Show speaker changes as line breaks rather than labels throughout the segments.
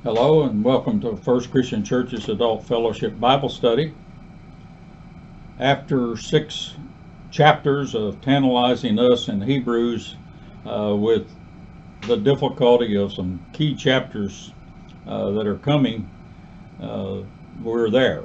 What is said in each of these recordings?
Hello and welcome to First Christian Church's Adult Fellowship Bible Study. After 6 chapters of tantalizing us in Hebrews with the difficulty of some key chapters that are coming, we're there.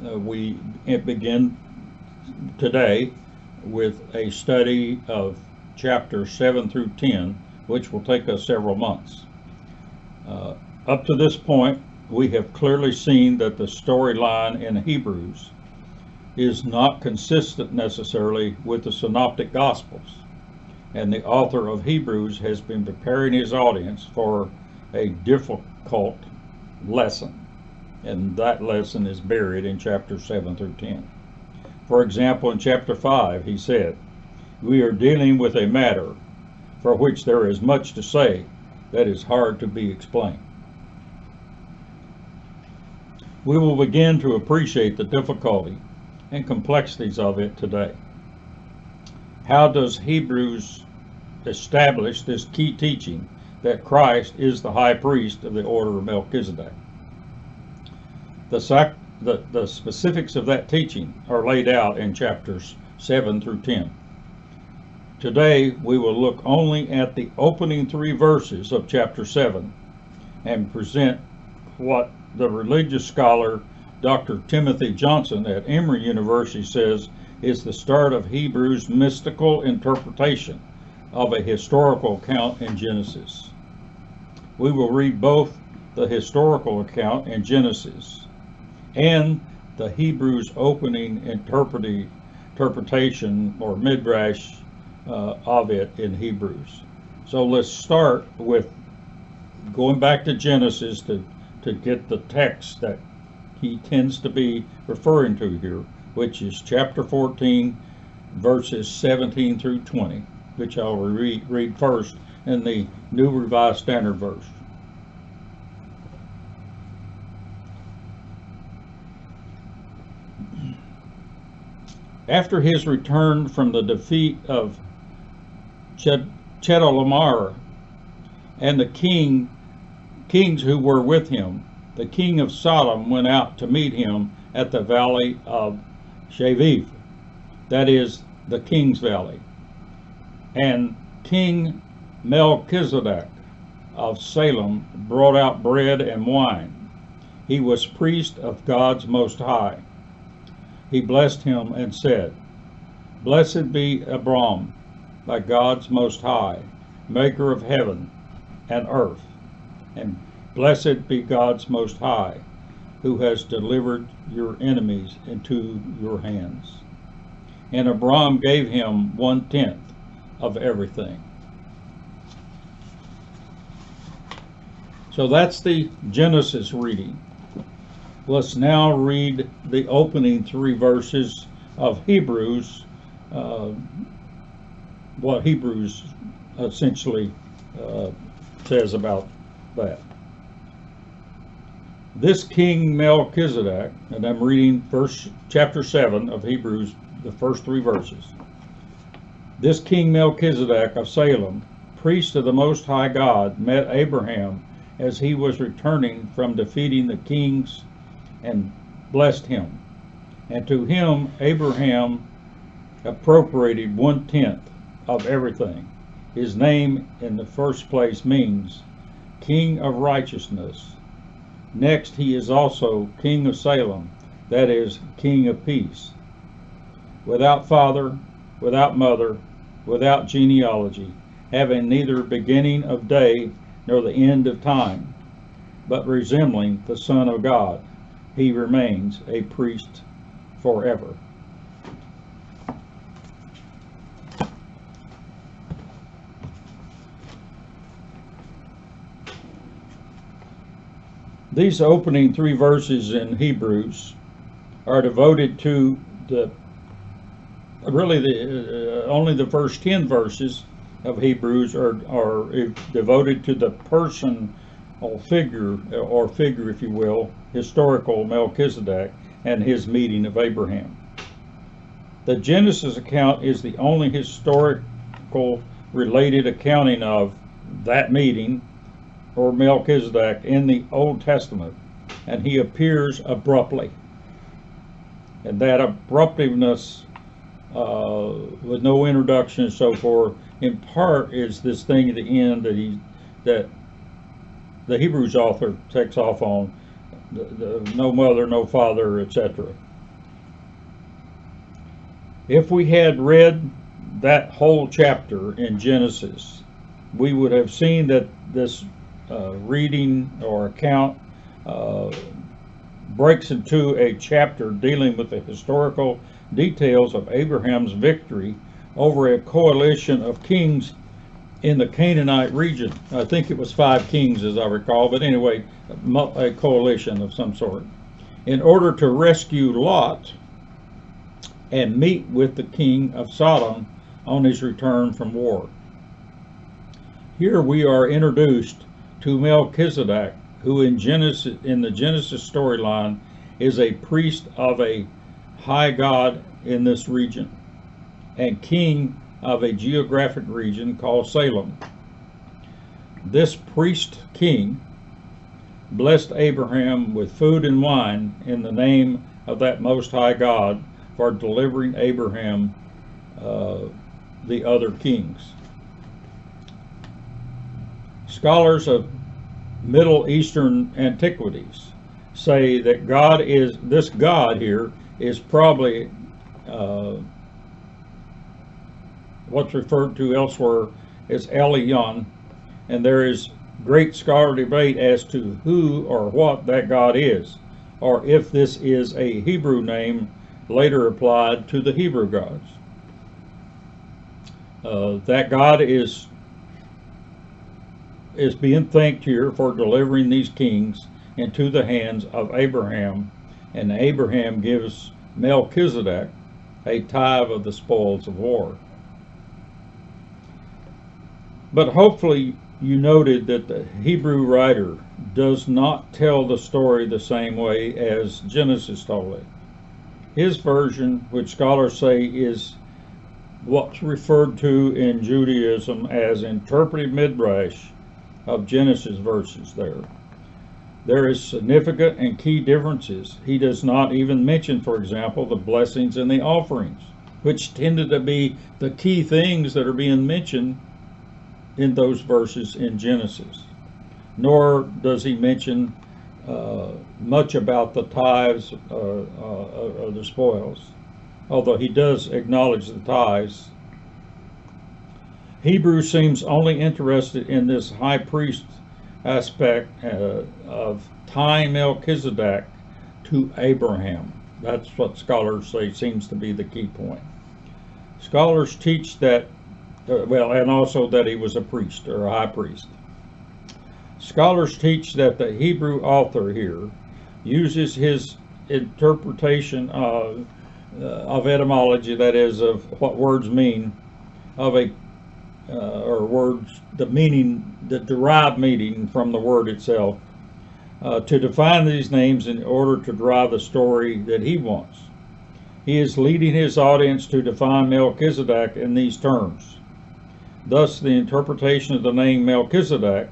We begin today with a study of chapters 7 through 10, which will take us several months. Up to this point, we have clearly seen that the storyline in Hebrews is not consistent necessarily with the Synoptic Gospels, and the author of Hebrews has been preparing his audience for a difficult lesson, and that lesson is buried in chapters 7 through 10. For example, in chapter 5, he said, "We are dealing with a matter for which there is much to say that is hard to be explained." We will begin to appreciate the difficulty and complexities of it today. How does Hebrews establish this key teaching that Christ is the high priest of the order of Melchizedek? The specifics of that teaching are laid out in chapters 7 through 10. Today we will look only at the opening 3 verses of chapter 7 and present what the religious scholar Dr. Timothy Johnson at Emory University says is the start of Hebrews' mystical interpretation of a historical account in Genesis. We will read both the historical account in Genesis and the Hebrews' opening interpretation or midrash of it in Hebrews. So let's start with going back to Genesis to get the text that he tends to be referring to here, which is chapter 14, verses 17 through 20, which I'll read first in the New Revised Standard Version. After his return from the defeat of Chedorlaomer and the kings who were with him, the king of Sodom went out to meet him at the valley of Shaviv, that is, the king's valley. And King Melchizedek of Salem brought out bread and wine. He was priest of God's Most High. He blessed him and said, "Blessed be Abram by God's Most High, maker of heaven and earth, and blessed be God's Most High, who has delivered your enemies into your hands." And Abram gave him 1/10 of everything. So that's the Genesis reading. Let's now read the opening 3 verses of Hebrews, what Hebrews essentially says about that. This King Melchizedek, and I'm reading chapter 7 of Hebrews, the first 3 verses. This King Melchizedek of Salem, priest of the Most High God, met Abraham as he was returning from defeating the kings and blessed him. And to him Abraham appropriated 1/10 of everything. His name in the first place means King of Righteousness. Next, he is also King of Salem, that is, King of Peace. Without father, without mother, without genealogy, having neither beginning of day nor the end of time, but resembling the Son of God, he remains a priest forever. These opening 3 verses in Hebrews are devoted to only the first 10 verses of Hebrews are devoted to the person or figure, if you will, historical Melchizedek and his meeting of Abraham. The Genesis account is the only historical related accounting of that meeting or Melchizedek in the Old Testament, and he appears abruptly. And that abruptiveness, with no introduction and so forth, in part is this thing at the end that the Hebrews author takes off on, the no mother, no father, etc. If we had read that whole chapter in Genesis, we would have seen that this reading or account breaks into a chapter dealing with the historical details of Abraham's victory over a coalition of kings in the Canaanite region. I think it was 5 kings, as I recall, but anyway, a coalition of some sort, in order to rescue Lot and meet with the king of Sodom on his return from war. Here we are introduced to Melchizedek, who in the Genesis storyline is a priest of a high god in this region and king of a geographic region called Salem. This priest king blessed Abraham with food and wine in the name of that Most High God for delivering Abraham the other kings. Scholars of Middle Eastern antiquities say that this God here is probably what's referred to elsewhere as Elyon, and there is great scholarly debate as to who or what that God is, or if this is a Hebrew name later applied to the Hebrew gods. That God is being thanked here for delivering these kings into the hands of Abraham, and Abraham gives Melchizedek a tithe of the spoils of war. But hopefully you noted that the Hebrew writer does not tell the story the same way as Genesis told it. His version, which scholars say is what's referred to in Judaism as interpretive midrash of Genesis verses there is significant and key differences. He does not even mention, for example, the blessings and the offerings, which tended to be the key things that are being mentioned in those verses in Genesis. Nor does he mention much about the tithes or the spoils, although he does acknowledge the tithes. Hebrew seems only interested in this high priest aspect of tying Melchizedek to Abraham. That's what scholars say seems to be the key point. Scholars teach that, and also that he was a priest or a high priest. Scholars teach that the Hebrew author here uses his interpretation of etymology, that is, of what words mean, or words, the meaning, the derived meaning from the word itself, to define these names in order to drive the story that he wants. He is leading his audience to define Melchizedek in these terms. Thus, the interpretation of the name Melchizedek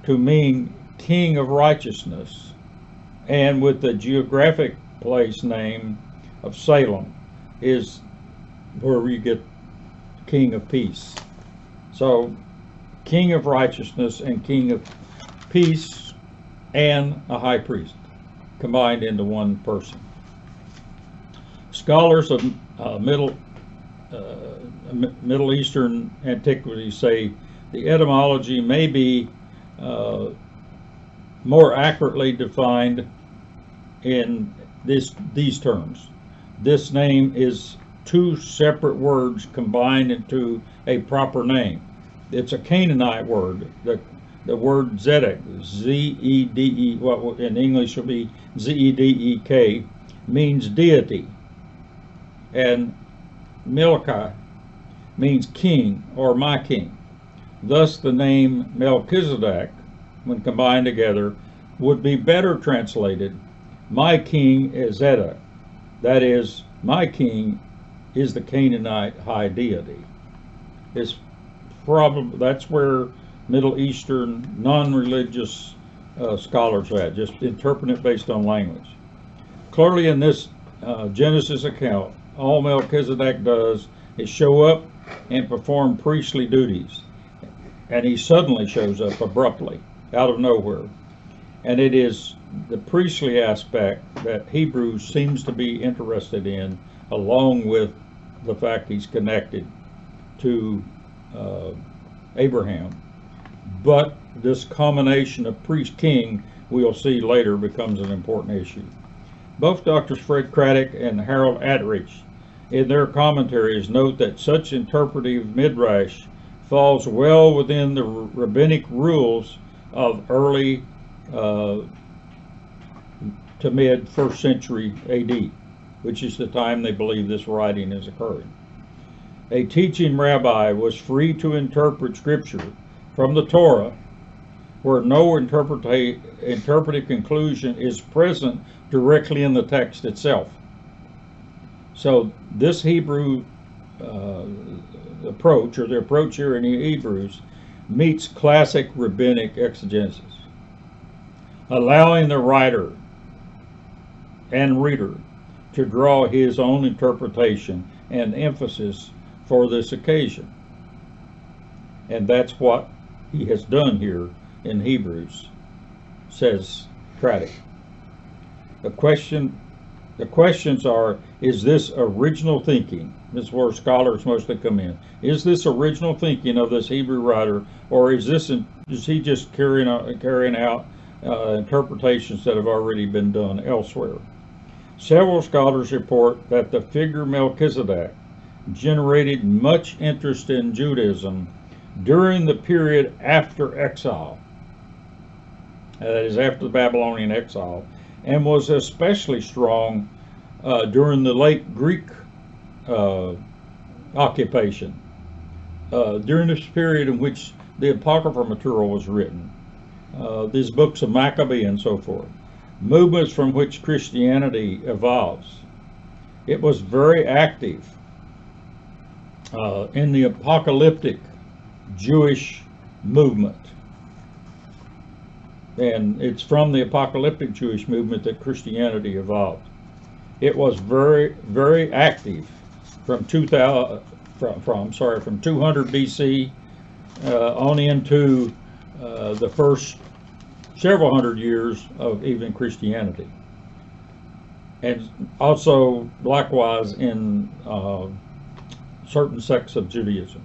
to mean king of righteousness, and with the geographic place name of Salem, is where you get king of peace. So, king of righteousness and king of peace and a high priest combined into one person. Scholars of Middle Eastern antiquity say the etymology may be more accurately defined in these terms. This name is 2 separate words combined into a proper name. It's a Canaanite word. The word Zedek, Z-E-D-E, what in English will be Z-E-D-E-K, means deity. And Milcah means king or my king. Thus the name Melchizedek, when combined together, would be better translated, my king is Zedek. That is, my king is the Canaanite high deity. That's where Middle Eastern, non-religious scholars at, just interpret it based on language. Clearly in this Genesis account, all Melchizedek does is show up and perform priestly duties. And he suddenly shows up abruptly, out of nowhere. And it is the priestly aspect that Hebrews seems to be interested in, along with the fact he's connected to Abraham. But this combination of priest-king, we'll see later, becomes an important issue. Both Drs. Fred Craddock and Harold Attridge, in their commentaries, note that such interpretive midrash falls well within the rabbinic rules of early to mid 1st century AD, which is the time they believe this writing is occurring. A teaching rabbi was free to interpret scripture from the Torah where no interpretive conclusion is present directly in the text itself. So this Hebrew approach, or the approach here in Hebrews, meets classic rabbinic exegesis, allowing the writer and reader to draw his own interpretation and emphasis for this occasion. And that's what he has done here in Hebrews, says Craddock. The questions are, is this original thinking? This is where scholars mostly come in. Is this original thinking of this Hebrew writer, or is he just carrying out interpretations that have already been done elsewhere? Several scholars report that the figure Melchizedek generated much interest in Judaism during the period after exile, that is, after the Babylonian exile, and was especially strong during the late Greek occupation, during this period in which the Apocrypha material was written, these books of Maccabee and so forth, movements from which Christianity evolves. It was very active in the apocalyptic Jewish movement. And it's from the apocalyptic Jewish movement that Christianity evolved. It was very, very active from 200 BC on into the first several hundred years of even Christianity, and also likewise in certain sects of Judaism.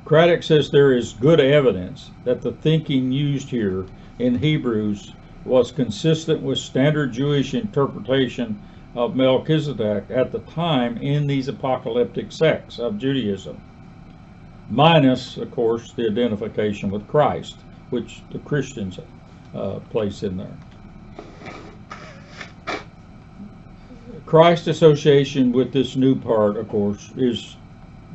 Craddock says there is good evidence that the thinking used here in Hebrews was consistent with standard Jewish interpretation of Melchizedek at the time in these apocalyptic sects of Judaism, minus, of course, the identification with Christ, which the Christians place in there. Christ association with this new part, of course, is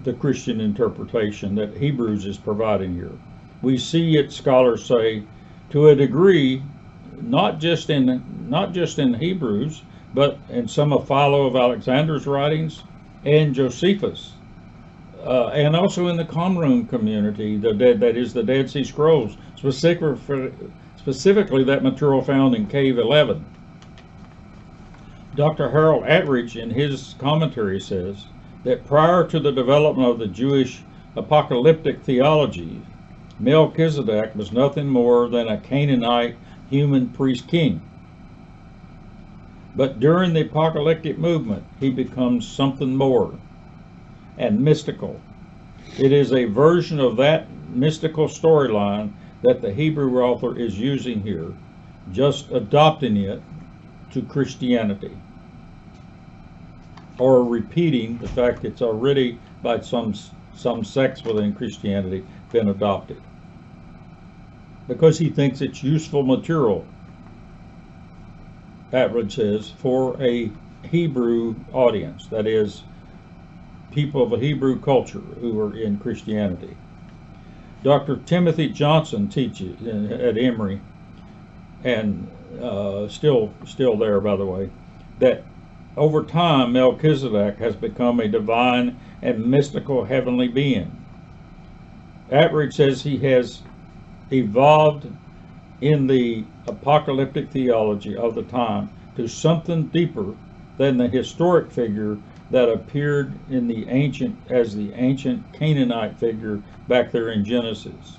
the Christian interpretation that Hebrews is providing here. We see it, scholars say, to a degree, not just in Hebrews, but in some of Philo of Alexander's writings and Josephus, and also in the Qumran community, that is the Dead Sea Scrolls, specifically that material found in Cave 11. Dr. Harold Attridge, in his commentary, says that prior to the development of the Jewish apocalyptic theology, Melchizedek was nothing more than a Canaanite human priest king. But during the apocalyptic movement, he becomes something more and mystical. It is a version of that mystical storyline that the Hebrew author is using here, just adopting it to Christianity, or repeating the fact it's already by some sects within Christianity been adopted, because he thinks it's useful material, Attridge says, for a Hebrew audience, that is, people of a Hebrew culture who are in Christianity. Dr. Timothy Johnson teaches at Emory, and still there, by the way, that over time Melchizedek has become a divine and mystical heavenly being. Atridge says he has evolved in the apocalyptic theology of the time to something deeper than the historic figure that appeared in the ancient Canaanite figure back there in Genesis.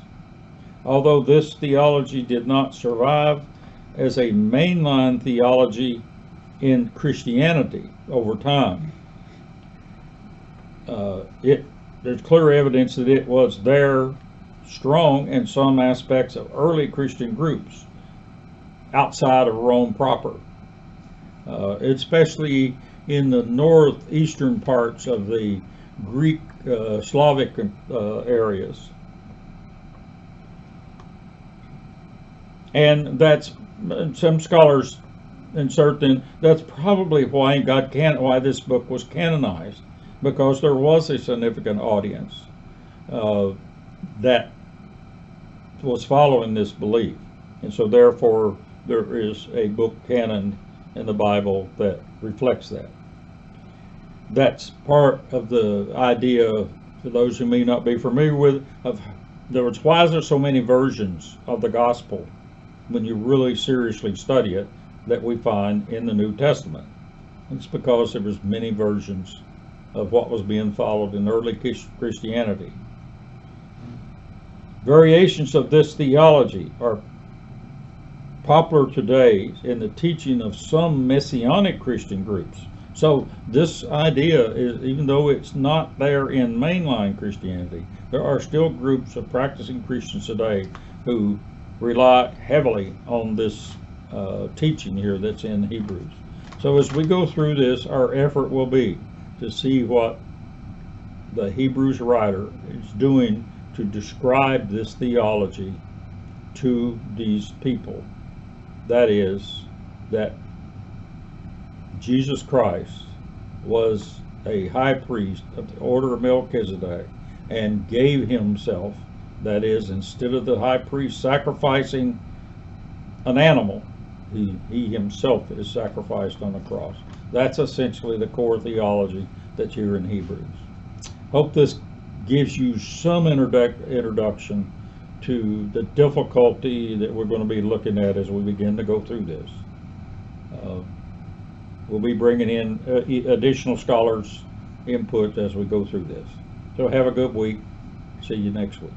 Although this theology did not survive as a mainline theology in Christianity over time, there's clear evidence that it was there strong in some aspects of early Christian groups outside of Rome proper, especially in the northeastern parts of the Greek Slavic areas. And that's, some scholars insert then, that's probably why why this book was canonized, because there was a significant audience that was following this belief. And so therefore there is a book canon in the Bible that reflects that. That's part of the idea, for those who may not be familiar with, of why is there so many versions of the gospel when you really seriously study it that we find in the New Testament. It's because there was many versions of what was being followed in early Christianity. Variations of this theology are popular today in the teaching of some Messianic Christian groups. So this idea is, even though it's not there in mainline Christianity, there are still groups of practicing Christians today who rely heavily on this teaching here that's in Hebrews. So as we go through this, our effort will be to see what the Hebrews writer is doing to describe this theology to these people. That is, that Jesus Christ was a high priest of the order of Melchizedek and gave himself. That is, instead of the high priest sacrificing an animal, he himself is sacrificed on the cross. That's essentially the core theology that's here in Hebrews. Hope this gives you some introduction to the difficulty that we're going to be looking at as we begin to go through this. We'll be bringing in additional scholars' input as we go through this. So have a good week. See you next week.